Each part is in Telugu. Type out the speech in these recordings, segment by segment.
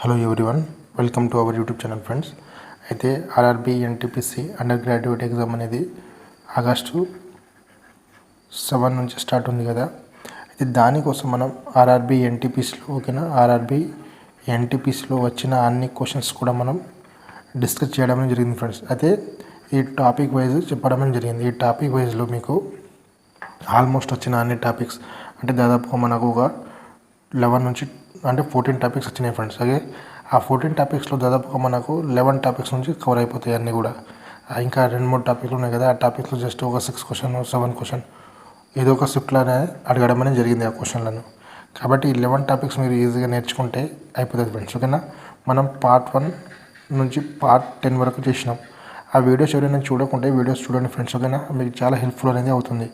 Hello everyone, welcome to our YouTube channel friends. అయితే RRB NTPC undergraduate exam అనేది ఆగస్టు 7 నుంచి స్టార్ట్ ఉంది కదా. అయితే దానికోసం మనం ఆర్ఆర్బీ ఎన్టీపీసీలో ఆర్ఆర్బీ ఎన్టీపీసీలో వచ్చిన అన్ని క్వశ్చన్స్ కూడా మనం డిస్కస్ చేయడం జరిగింది ఫ్రెండ్స్. అయితే ఈ టాపిక్ వైజ్ చెప్పడం జరిగింది. ఈ టాపిక్ వైజ్లో మీకు ఆల్మోస్ట్ వచ్చిన అన్ని టాపిక్స్ అంటే దాదాపుగా మనకు ఒక 11 నుంచి 14 టాపిక్స్ వచ్చినాయి ఫ్రెండ్స్. అలాగే ఆ 14 టాపిక్స్లో దాదాపుగా మనకు 11 టాపిక్స్ నుంచి కవర్ అయిపోతాయి అన్నీ కూడా. ఇంకా 2-3 టాపిక్లు ఉన్నాయి కదా, ఆ టాపిక్లో జస్ట్ ఒక 6 క్వశ్చన్ 7 క్వశ్చన్ ఏదో ఒక షిఫ్ట్లోనే అడగడం అనేది జరిగింది ఆ క్వశ్చన్లను. కాబట్టి ఈ 11 టాపిక్స్ మీరు ఈజీగా నేర్చుకుంటే అయిపోతుంది ఫ్రెండ్స్. ఓకేనా, మనం పార్ట్ 1 నుంచి పార్ట్ 10 వరకు చేసినాం. ఆ వీడియోస్ ఎవరైనా చూడకుంటే వీడియోస్ చూడండి ఫ్రెండ్స్. ఓకేనా, మీకు చాలా హెల్ప్ఫుల్ అనేది అవుతుంది.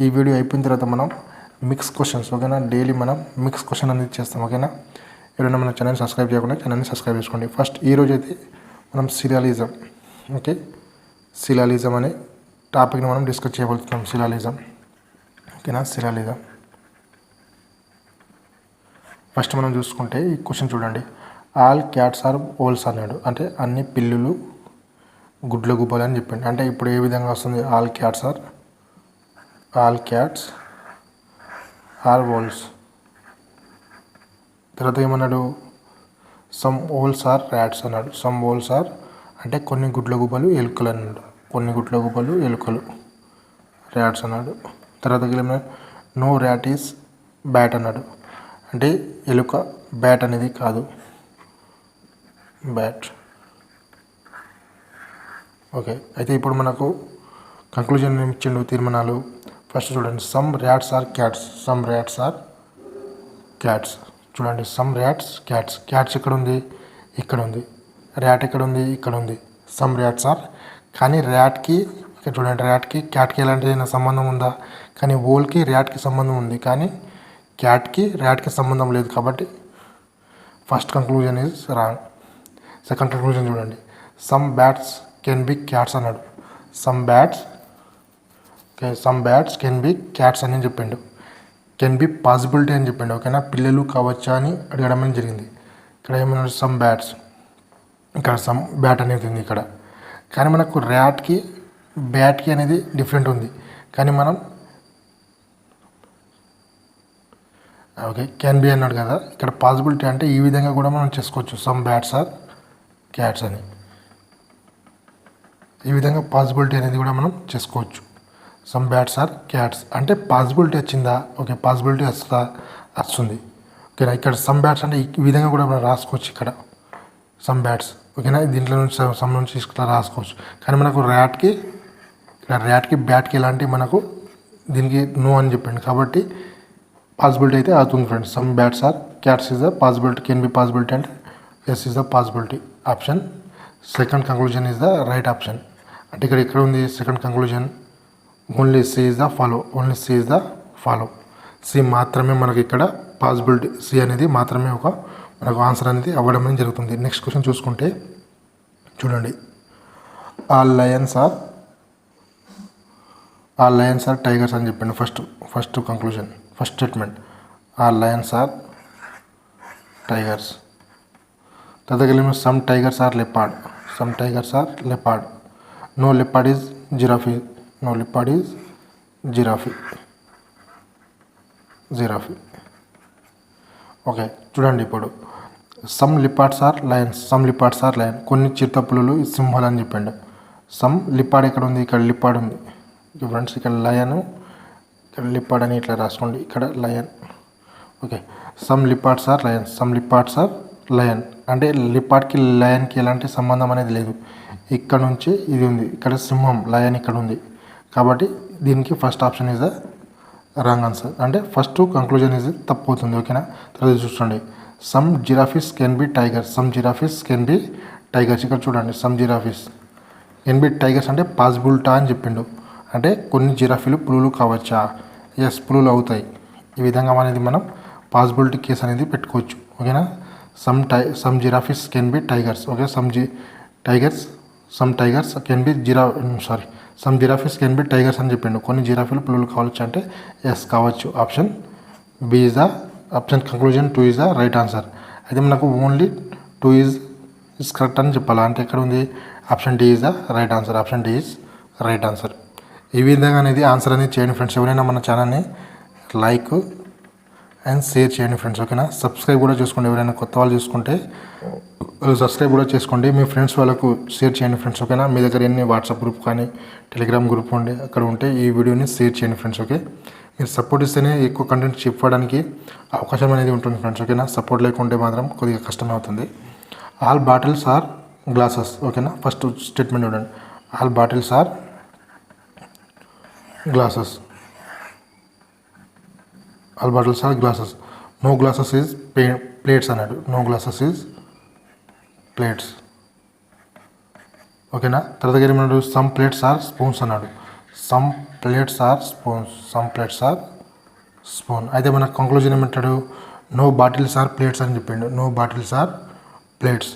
ఈ వీడియో అయిపోయిన తర్వాత మనం మిక్స్ క్వశ్చన్స్, ఓకేనా, డైలీ మనం మిక్స్ క్వశ్చన్ అనేది చేస్తాం. ఓకేనా, ఎవరైనా మన ఛానల్ సబ్స్క్రైబ్ చేయకుండా ఛానల్ని సబ్స్క్రైబ్ చేసుకోండి. ఫస్ట్ ఈరోజు అయితే మనం సిలాలిజం, ఓకే, సిలాలిజం అనే టాపిక్ని మనం డిస్కస్ చేయబోతున్నాం. సిలాలిజం, ఓకేనా, సిలాలిజం. ఫస్ట్ మనం చూసుకుంటే ఈ క్వశ్చన్ చూడండి. ఆల్ క్యాట్స్ ఆర్ ఓల్స్ అన్నాడు, అంటే అన్ని పిల్లులు గుడ్ల గుబ్బలు అని చెప్పండి. అంటే ఇప్పుడు ఏ విధంగా వస్తుంది? All cats are owls. తర్వాత ఏమన్నాడు? సమ్ ఓల్స్ ఆర్ ర్యాట్స్ అన్నాడు. సమ్ ఓల్స్ ఆర్ అంటే కొన్ని గుడ్ల గుబ్బలు ఎలుకలు అన్నాడు. కొన్ని గుడ్ల గుబ్బలు ఎలుకలు ర్యాట్స్ అన్నాడు. తర్వాత ఏమన్నాడు? నో ర్యాట్ ఈస్ బ్యాట్ అన్నాడు. అంటే ఎలుక బ్యాట్ అనేది కాదు, బ్యాట్. ఓకే, అయితే ఇప్పుడు మనకు కంక్లూజన్ ఇచ్చిండు, తీర్మానాలు. ఫస్ట్ చూడండి, some rats are cats. Some rats are cats. చూడండి, సమ్ ర్యాట్స్ క్యాట్స్. క్యాట్స్ ఎక్కడ ఉంది? ఇక్కడ ఉంది. ర్యాట్ ఎక్కడ ఉంది? ఇక్కడ ఉంది. సమ్ ర్యాట్స్ ఆర్, కానీ ర్యాట్కి ఇక్కడ చూడండి, ర్యాట్కి క్యాట్కి ఎలాంటిదైనా సంబంధం ఉందా? కానీ ఓల్కి ర్యాట్కి సంబంధం ఉంది, కానీ క్యాట్కి ర్యాట్కి సంబంధం లేదు. కాబట్టి first conclusion is wrong. Second conclusion చూడండి, some bats can be cats అన్నాడు. Some bats can be cats అని చెప్పిండు. కెన్ బి పాసిబిలిటీ అని చెప్పిండు. ఓకేనా, పిల్లలు కావచ్చా అని అడగడం అనేది జరిగింది. ఇక్కడ ఏమన్నా సమ్ బ్యాట్స్, ఇక్కడ సమ్ బ్యాట్ అనేది ఉంది ఇక్కడ. కానీ మనకు ర్యాట్కి బ్యాట్కి అనేది డిఫరెంట్ ఉంది. కానీ మనం ఓకే కెన్ బి అన్నాడు కదా, ఇక్కడ పాసిబిలిటీ అంటే ఈ విధంగా కూడా మనం చేసుకోవచ్చు. సమ్ బ్యాట్స్ ఆర్ క్యాట్స్ అని ఈ విధంగా పాసిబిలిటీ అనేది కూడా మనం చేసుకోవచ్చు. సమ్ బ్యాట్స్ ఆర్ క్యాట్స్ అంటే పాసిబిలిటీ వచ్చిందా? ఓకే, పాసిబిలిటీ వస్తుంది. ఓకేనా, ఇక్కడ సమ్ బ్యాట్స్ అంటే ఈ విధంగా కూడా మనం రాసుకోవచ్చు. ఇక్కడ సమ్ బ్యాట్స్, ఓకేనా, దీంట్లో నుంచి సమ్ నుంచి ఇట్లా రాసుకోవచ్చు. కానీ మనకు ర్యాట్కి బ్యాట్కి ఎలాంటి మనకు దీనికి నో అని చెప్పండి. కాబట్టి పాసిబిలిటీ అయితే అవుతుంది friends. Some bats are cats is the possibility, can be possibility అంటే yes is the possibility. Option second conclusion is the right option. అంటే ఇక్కడ ఉంది second conclusion. Only C is the follow. Only C is the follow. C మాత్రమే మనకి ఇక్కడ పాసిబిలిటీ, సి అనేది మాత్రమే మనకు ఆన్సర్ అనేది అవ్వడం అనేది జరుగుతుంది. నెక్స్ట్ క్వశ్చన్ చూసుకుంటే చూడండి, ఆల్ లయన్స్ ఆర్ టైగర్స్ అని చెప్పండి. First conclusion, first statement, all lions are tigers. తర్వాత some tigers are leopard. Some tigers are leopard. No leopard is giraffe. No leopard is giraffe. Okay, చూడండి ఇప్పుడు some leopards are lions. Some leopards are lion. కొన్ని చిరుతపులులు సింహాలు అని చెప్పండి. సమ్ లిపార్డ్ ఎక్కడ ఉంది? ఇక్కడ లిపార్డ్ ఉంది ఫ్రెండ్స్. ఇక్కడ లయన్, ఇక్కడ లిపార్డ్ అని ఇట్లా రాసుకోండి. ఇక్కడ lion. Okay, some leopards are lions. Some leopards are lion అంటే లిపార్డ్కి లయన్కి ఎలాంటి సంబంధం అనేది లేదు. ఇక్కడ నుంచి ఇది ఉంది, ఇక్కడ సింహం, లయన్ ఇక్కడ ఉంది. కాబట్టి దీనికి first option is the wrong answer. అంటే ఫస్ట్ కంక్లూజన్ ఈజ్ తప్పు అవుతుంది. ఓకేనా, తర్వాత చూడండి, some giraffes can be tigers. Some giraffes can be tigers. ఇక్కడ చూడండి, some giraffes can be tigers అంటే పాసిబిలిటీ అని చెప్పిండు. అంటే కొన్ని జిరాఫీలు పులులు కావచ్చా? ఎస్, పులులు అవుతాయి. ఈ విధంగా అనేది మనం పాసిబిలిటీ కేసు అనేది పెట్టుకోవచ్చు. ఓకేనా, some giraffes can be tigers. Okay, some tigers can be some giraffes can be tigers అని చెప్పిండు. కొన్ని జిరాఫీలు పులులు కావచ్చు అంటే ఎస్ కావచ్చు. Option B is the option conclusion 2 is the right answer. అయితే మనకు ఓన్లీ 2 ఈజ్ కరెక్ట్ అని చెప్పాలి. అంటే ఎక్కడ ఉంది? Option D is the right answer. Option D is right answer. ఈ విధంగా అనేది ఆన్సర్ అనేది చేయండి ఫ్రెండ్స్. ఎవరైనా మన ఛానల్ని లైక్ అండ్ షేర్ చేయండి ఫ్రెండ్స్. ఓకేనా? సబ్స్క్రైబ్ కూడా చేసుకోండి. ఎవరైనా కొత్త వాళ్ళు చూసుకుంటే సబ్స్క్రైబ్ కూడా చేసుకోండి. మీ ఫ్రెండ్స్ వాళ్ళకు షేర్ చేయండి ఫ్రెండ్స్. ఓకేనా? మీ దగ్గర ఎన్ని వాట్సాప్ గ్రూప్ కానీ టెలిగ్రామ్ గ్రూప్ ఉండి అక్కడ ఉంటే ఈ వీడియోని షేర్ చేయండి ఫ్రెండ్స్. ఓకే, మీరు సపోర్ట్ ఇస్తేనే ఎక్కువ కంటెంట్ చెప్పడానికి అవకాశం అనేది ఉంటుంది ఫ్రెండ్స్. ఓకేనా? సపోర్ట్ లేకుంటే మాత్రం కొద్దిగా కష్టమే అవుతుంది. All bottles are glasses. ఓకేనా? ఫస్ట్ స్టేట్మెంట్ చూడండి. All bottles are glasses. All bottles are glasses. No glasses is plates అన్నాడు. No glasses is plates. ఓకేనా? తర్వాత దగ్గర ఏమన్నాడు? సమ్ ప్లేట్స్ ఆర్ స్పూన్స్ అన్నాడు. Some plates are spoons. Some plates are spoon. అయితే మన కంక్లూజన్ ఏమంటాడు? నో బాటిల్స్ ఆర్ ప్లేట్స్ అని చెప్పిండు. No bottles are plates.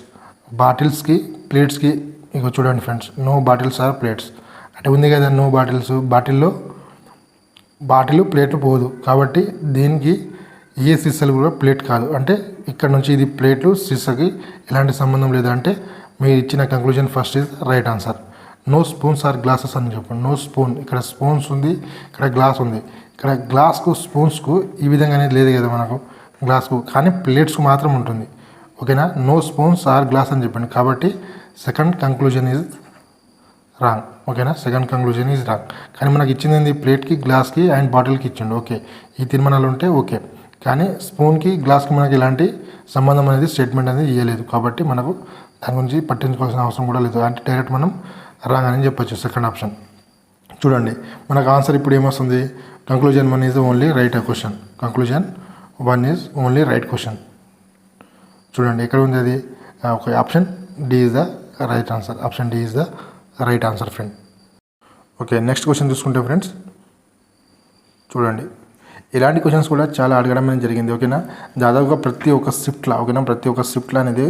బాటిల్స్కి ప్లేట్స్కి ఇక చూడండి friends. No bottles are plates అంటే ఉంది కదా నో బాటిల్స్. బాటిల్ ప్లేట్ పోదు కాబట్టి దీనికి ఏ సీసాలు కూడా ప్లేట్ కాదు. అంటే ఇక్కడ నుంచి ఇది ప్లేట్లు సీసాకి ఎలాంటి సంబంధం లేదు. అంటే మీరు ఇచ్చిన conclusion first is right answer. No spoons or glasses అని చెప్పండి. No spoon. ఇక్కడ స్పూన్స్ ఉంది, ఇక్కడ గ్లాస్ ఉంది. ఇక్కడ గ్లాస్కు స్పూన్స్కు ఈ విధంగా అనేది లేదు కదా మనకు గ్లాస్కు, కానీ ప్లేట్స్కు మాత్రం ఉంటుంది. ఓకేనా? నో స్పూన్స్ ఆర్ గ్లాస్ అని చెప్పండి కాబట్టి సెకండ్ కంక్లూజన్ ఈజ్ రాంగ్. ఓకేనా? Second conclusion is wrong. కానీ మనకి ఇచ్చింది ఏంది? ప్లేట్కి, గ్లాస్కి అండ్ బాటిల్కి ఇచ్చిండు. ఓకే, ఈ తీర్మానాలు ఉంటే ఓకే. కానీ స్పూన్కి, గ్లాస్కి మనకి ఎలాంటి సంబంధం అనేది స్టేట్మెంట్ అనేది ఇవ్వలేదు కాబట్టి మనకు దాని గురించి పట్టించుకోవాల్సిన అవసరం కూడా లేదు. అంటే డైరెక్ట్ మనం రాంగ్ అని చెప్పొచ్చు. సెకండ్ ఆప్షన్ చూడండి. మనకు ఆన్సర్ ఇప్పుడు ఏమొస్తుంది? Conclusion 1 is only right question. Conclusion 1 is only right question. చూడండి ఎక్కడ ఉంది అది? Okay, option D is the right answer. Option D is the right ఆన్సర్ ఫ్రెండ్. ఓకే, నెక్స్ట్ క్వశ్చన్ చూసుకుంటే ఫ్రెండ్స్ చూడండి. ఇలాంటి క్వశ్చన్స్ కూడా చాలా అడగడం అనేది జరిగింది. ఓకేనా? దాదాపుగా ప్రతి ఒక్క షిఫ్ట్లో ఓకేనా, ప్రతి ఒక్క షిఫ్ట్లో అనేది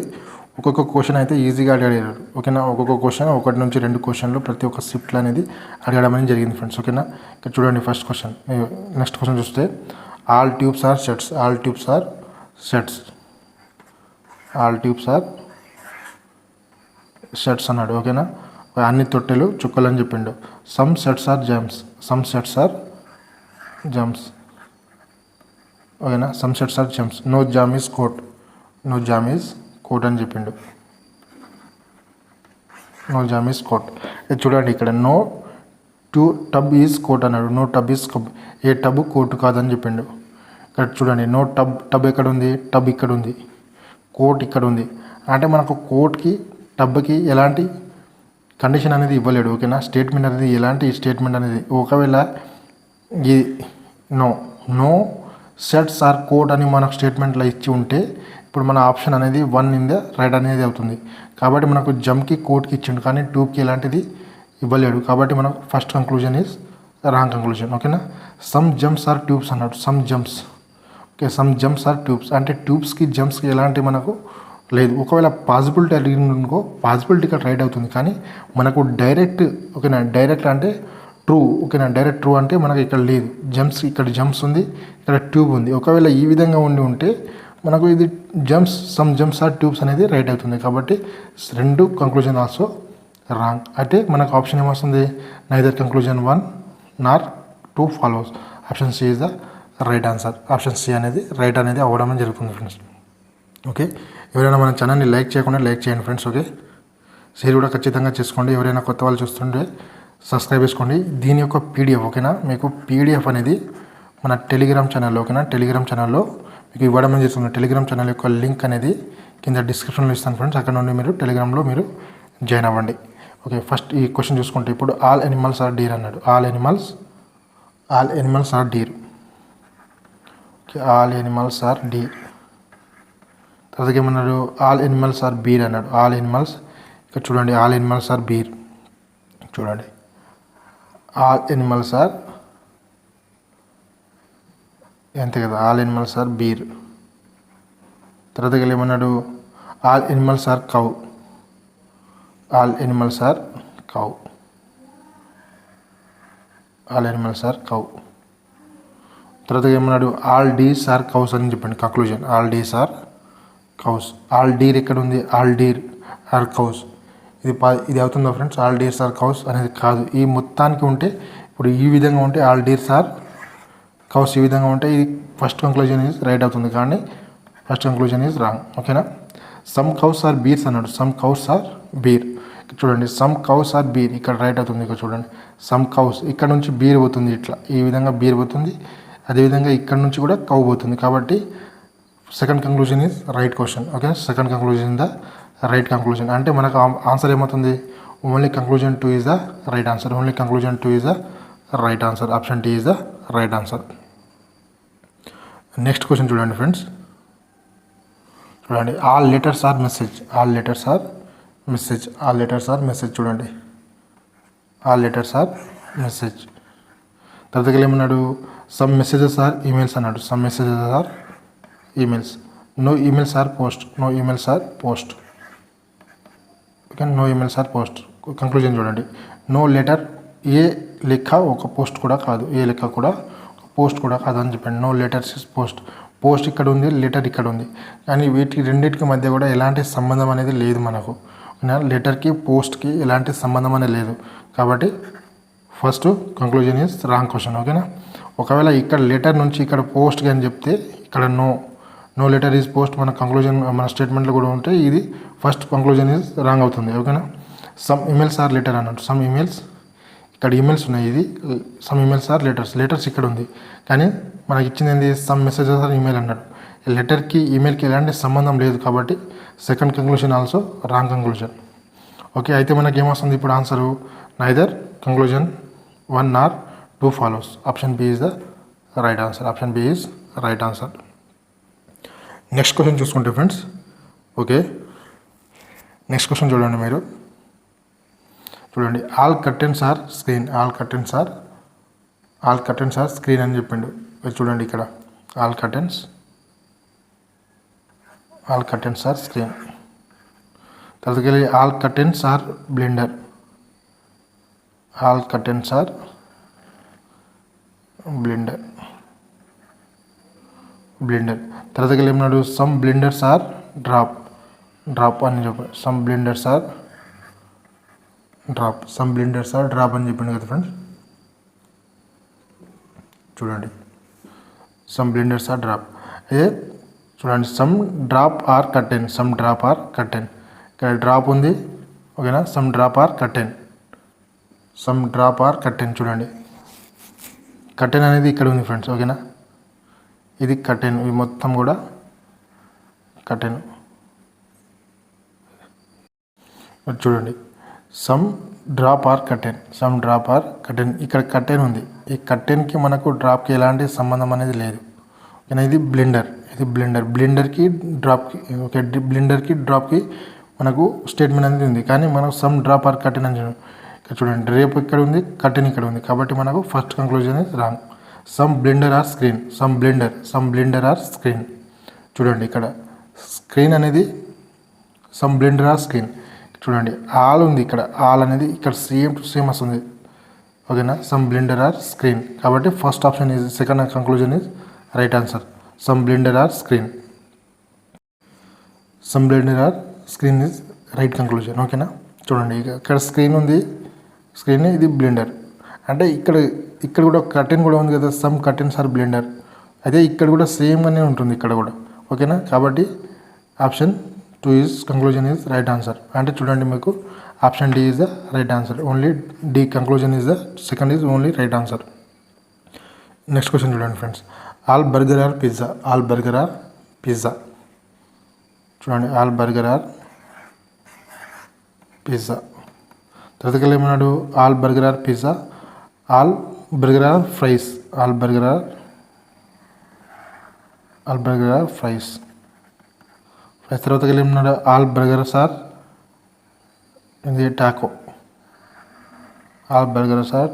ఒక్కొక్క క్వశ్చన్ అయితే ఈజీగా అడిగారు. ఓకేనా? ఒక్కొక్క క్వశ్చన్ 1 నుంచి 2 క్వశ్చన్లు ప్రతి ఒక్క షిఫ్ట్లో అనేది అడగడం అనేది జరిగింది ఫ్రెండ్స్. ఓకేనా? ఇక్కడ చూడండి ఫస్ట్ క్వశ్చన్. నెక్స్ట్ క్వశ్చన్ చూస్తే all tubes are sets. All tubes are sets. All tubes are sets అన్నాడు. ఓకేనా? అన్ని తొట్టెలు చుక్కలు అని చెప్పిండు. Some sets are jams. Some sets are jams. ఓకేనా? Some sets are jams. No jam is coat. No jam is coat అని చెప్పిండు. No jam is coat. ఇది చూడండి ఇక్కడ నో టబ్ ఈజ్ కోట్ అన్నాడు. No tub is cub. ఏ టబ్ కోట్ కాదని చెప్పిండు. ఇక్కడ చూడండి నో టబ్ ఎక్కడ ఉంది? టబ్ ఇక్కడ ఉంది. కోట్ ఇక్కడ ఉంది. అంటే మనకు కోట్కి టబ్కి ఎలాంటి కండిషన్ అనేది ఇవ్వలేడు. ఓకేనా? స్టేట్మెంట్ అనేది ఎలాంటి స్టేట్మెంట్ అనేది ఒకవేళ ఈ నో సెట్స్ ఆర్ కోట్ అని మనకు స్టేట్మెంట్లో ఇచ్చి ఉంటే ఇప్పుడు మన ఆప్షన్ అనేది 1 ఇన్ ద రైట్ అనేది అవుతుంది. కాబట్టి మనకు జమ్కి కోట్కి ఇచ్చిండు కానీ ట్యూబ్కి ఎలాంటిది ఇవ్వలేడు. కాబట్టి మనకు first conclusion is wrong conclusion. ఓకేనా? సమ్ జంప్స్ ఆర్ ట్యూబ్స్ అన్నాడు. Some jumps. Okay, some jumps are tubes అంటే ట్యూబ్స్కి జంప్స్కి ఎలాంటి మనకు లేదు. ఒకవేళ పాసిబిలిటీ అడిగిననుకో పాసిబిలిటీ ఇక్కడ రైట్ అవుతుంది. కానీ మనకు డైరెక్ట్ ఓకేనా, డైరెక్ట్ అంటే ట్రూ. ఓకేనా? డైరెక్ట్ ట్రూ అంటే మనకు ఇక్కడ లేదు. జంప్స్ ఇక్కడ జంప్స్ ఉంది, ఇక్కడ ట్యూబ్ ఉంది. ఒకవేళ ఈ విధంగా ఉంటే మనకు ఇది jumps some jumps are tubes అనేది రైట్ అవుతుంది. కాబట్టి 2 కంక్లూజన్ ఆల్సో రాంగ్. అయితే మనకు ఆప్షన్ ఏమొస్తుంది? Neither conclusion 1 nor 2 follows. Option C is the right answer. Option C అనేది రైట్ అనేది అవ్వడం జరుగుతుంది ఫ్రెండ్స్. ఓకే, ఎవరైనా మన ఛానల్ని లైక్ చేయకుండా లైక్ చేయండి ఫ్రెండ్స్. ఓకే, షేర్ కూడా ఖచ్చితంగా చేసుకోండి. ఎవరైనా కొత్త వాళ్ళు చూస్తుంటే సబ్స్క్రైబ్ చేసుకోండి. దీని యొక్క పీడిఎఫ్ ఓకేనా, మీకు పీడిఎఫ్ అనేది మన టెలిగ్రామ్ ఛానల్లో ఓకేనా, టెలిగ్రామ్ ఛానల్లో మీకు ఇవ్వడం జరుగుతుంది. టెలిగ్రామ్ ఛానల్ యొక్క లింక్ అనేది కింద డిస్క్రిప్షన్లో ఇస్తాను ఫ్రెండ్స్. అక్కడ నుండి మీరు టెలిగ్రామ్లో మీరు జాయిన్ అవ్వండి. ఓకే, ఫస్ట్ ఈ క్వశ్చన్ చూసుకుంటే ఇప్పుడు ఆల్ ఎనిమల్స్ ఆర్ డీర్ అన్నాడు. All animals are deer. Okay, all animals are deer. తర్వాత ఏమన్నాడు? ఆల్ ఎనిమల్స్ ఆర్ బీర్ అన్నాడు. ఆల్ ఎనిమల్స్ ఇక్కడ చూడండి, ఆల్ ఎనిమల్స్ ఆర్ బీర్. చూడండి, ఆల్ ఎనిమల్స్ ఆర్ అంతే కదా, ఆల్ ఎనిమల్స్ ఆర్ బీర్. తర్వాత ఏమన్నాడు? All animals are cow. All animals are cow. All animals are cow. తర్వాత ఏమన్నాడు? ఆల్ డీస్ ఆర్ కౌస్ అని చెప్పండి. Conclusion all deers are cows. All deer ఎక్కడ ఉంది? All deer are cows. ఇది అవుతుందా friends? All deers are cows అనేది కాదు. ఈ మొత్తానికి ఉంటే ఇప్పుడు ఈ విధంగా ఉంటే ఆల్ డీర్స్ ఆర్ కౌస్ ఈ విధంగా ఉంటే ఇది ఫస్ట్ కంక్లూజన్ ఈజ్ రైట్ అవుతుంది, కానీ ఫస్ట్ కంక్లూజన్ ఈజ్ రాంగ్. ఓకేనా? సమ్ కౌస్ ఆర్ బీర్స్ అన్నాడు. Some cows are beer. చూడండి, సమ్ కౌస్ ఆర్ బీర్ ఇక్కడ రైట్ అవుతుంది. ఇక్కడ చూడండి, సమ్ కౌస్ ఇక్కడ నుంచి బీర్ పోతుంది, ఇట్లా ఈ విధంగా బీర్ పోతుంది. అదేవిధంగా ఇక్కడ నుంచి కూడా కౌ పోతుంది. కాబట్టి second conclusion is right question. Okay, second conclusion the right conclusion. అంటే మనకు ఆన్సర్ ఏమవుతుంది? Only conclusion 2 is the right answer. Only conclusion 2 is the right answer. Option D is the right answer. Next question చూడండి ఫ్రెండ్స్. చూడండి, all letters are message. All letters are message. All letters are message. చూడండి, ఆల్ లెటర్స్ ఆర్ మెసేజ్. తర్వాత ఏమన్నాడు? సమ్ మెసేజెస్ ఆర్ ఈమెయిల్స్ అన్నాడు. Some messages are emails. No emails are post. No emails are post. Okay, no emails are post. Conclusion చూడండి, నో లెటర్ ఏ లెక్క ఒక పోస్ట్ కూడా కాదు. ఏ లెక్క కూడా పోస్ట్ కూడా కాదు అని చెప్పండి. No letters is post. Post ఇక్కడ ఉంది, లెటర్ ఇక్కడ ఉంది, కానీ వీటి రెండింటికి మధ్య కూడా ఎలాంటి సంబంధం అనేది లేదు మనకు. లెటర్కి పోస్ట్కి ఎలాంటి సంబంధం అనేది లేదు. కాబట్టి first conclusion is wrong question. ఓకేనా? ఒకవేళ ఇక్కడ లెటర్ నుంచి ఇక్కడ పోస్ట్కి అని చెప్తే ఇక్కడ నో లెటర్ ఈజ్ పోస్ట్ మన కంక్లూజన్ మన స్టేట్మెంట్లో కూడా ఉంటే ఇది ఫస్ట్ కంక్లూజన్ ఈజ్ రాంగ్ అవుతుంది. ఓకేనా? సమ్ ఈమెయిల్స్ ఆర్ లెటర్ అన్నట్టు. సమ్ ఈమెయిల్స్ ఇక్కడ ఈమెయిల్స్ ఉన్నాయి. ఇది some emails are letters. Letters ఇక్కడ ఉంది, కానీ మనకి ఇచ్చింది ఏంది? సమ్ మెసేజెస్ ఆర్ ఈమెయిల్ అన్నాడు. లెటర్కి ఈమెయిల్కి ఎలాంటి సంబంధం లేదు. కాబట్టి second conclusion also wrong conclusion. Okay, అయితే మనకి ఏమొస్తుంది ఇప్పుడు answer? Neither conclusion 1 or 2 follows. Option B is the right answer. Option B is right answer. Next question చూసుకుంటే ఫ్రెండ్స్, ఓకే, నెక్స్ట్ క్వశ్చన్ చూడండి మీరు. చూడండి, all curtains are screen. All curtains are screen అని చెప్పిండు. చూడండి ఇక్కడ ఆల్ కర్టెన్స్ ఆర్ స్క్రీన్. తర్వాతకి all curtains are blender. All curtains are blender. తర్వాతకి ఏమన్నాడు? సమ్ బ్లెండర్స్ ఆర్ డ్రాప్ అని చెప్పాడు. సమ్ బ్లెండర్స్ ఆర్ డ్రాప్ అని చెప్పిండు కదా ఫ్రెండ్స్. చూడండి, సమ్ బ్లెండర్స్ ఆర్ డ్రాప్. అదే చూడండి, సమ్ డ్రాప్ ఆర్ కర్టెన్. ఇక్కడ డ్రాప్ ఉంది. ఓకేనా? Some drop are curtain. చూడండి, కర్టెన్ అనేది ఇక్కడ ఉంది ఫ్రెండ్స్. ఓకేనా? ఇది కర్టెన్. ఇది మొత్తం కూడా కర్టెన్. చూడండి, సమ్ డ్రాప్ ఆర్ కర్టెన్. ఇక్కడ కర్టెన్ ఉంది. ఈ కర్టెన్కి మనకు డ్రాప్కి ఎలాంటి సంబంధం అనేది లేదు. ఓకేనా? ఇది బ్లెండర్కి డ్రాప్కి. ఓకే, బ్లెండర్కి డ్రాప్కి మనకు స్టేట్మెంట్ అనేది ఉంది, కానీ మనకు సమ్ డ్రాప్ ఆర్ కర్టెన్ అని ఇక్కడ చూడండి, డ్రేప్ ఇక్కడ ఉంది, కర్టెన్ ఇక్కడ ఉంది. కాబట్టి మనకు first conclusion is wrong. Some blender are screen. చూడండి, ఇక్కడ స్క్రీన్ అనేది సమ్ బ్లెండర్ ఆర్ స్క్రీన్. చూడండి, ఆల్ ఉంది. ఇక్కడ ఆల్ అనేది ఇక్కడ సేమ్ టు సేమ్ వస్తుంది. ఓకేనా? Some blender are screen. కాబట్టి first option is second conclusion is right answer. Some blender are screen is right conclusion. ఓకేనా? చూడండి, ఇక్కడ స్క్రీన్ ఉంది. ఇది బ్లెండర్. అంటే ఇక్కడ కూడా కర్టెన్ కూడా ఉంది కదా. Some curtains are blender. అదే ఇక్కడ కూడా సేమ్గానే ఉంటుంది ఇక్కడ కూడా. ఓకేనా? కాబట్టి option 2 is conclusion is right answer. అంటే చూడండి, మీకు option D is the right answer. Only D conclusion is the second is only right answer. Next question చూడండి friends. All burger are pizza. చూడండి, ఆల్ బర్గర్ ఆర్ పిజ్జా. తర్వాత ఏమన్నాడు? All burger are pizza. All burger are fries. తర్వాత ఏమన్నాడు? All burgers are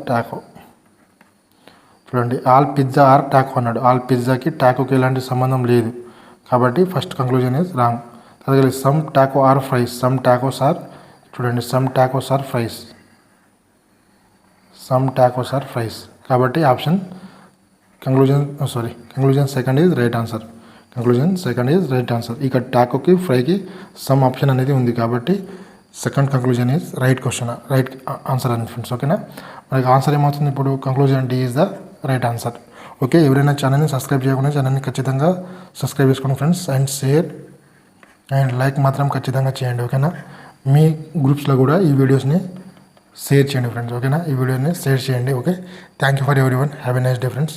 taco. చూడండి, ఆల్ పిజ్జా ఆర్ టాకో అన్నాడు. ఆల్ పిజ్జాకి టాకోకి ఎలాంటి సంబంధం లేదు. కాబట్టి ఫస్ట్ కంక్లూజన్ ఈజ్ రాంగ్. తర్వాత సమ్ టాకో ఆర్ ఫ్రైస్. చూడండి, సమ్ టాకోస్ ఆర్ ఫ్రైస్. కాబట్టి option conclusion second is right answer. Conclusion second is right answer. ఇక టాకోకి ఫ్రైకి సమ్ ఆప్షన్ అనేది ఉంది కాబట్టి second conclusion is right question, right answer అని ఫ్రెండ్స్. ఓకేనా, మనకి ఆన్సర్ ఏమవుతుంది ఇప్పుడు? Conclusion D is the right answer. Okay, ఎవరైనా ఛానల్ని సబ్స్క్రైబ్ చేయకుండా ఛానల్ని ఖచ్చితంగా సబ్స్క్రైబ్ చేసుకోండి friends. And share and like మాత్రం ఖచ్చితంగా చేయండి. ఓకేనా, మీ గ్రూప్స్లో కూడా ఈ వీడియోస్ని షేర్ చేయండి ఫ్రెండ్స్. ఓకేనా, ఈ వీడియోని షేర్ చేయండి. Okay, thank you for every one. Have a nice day friends.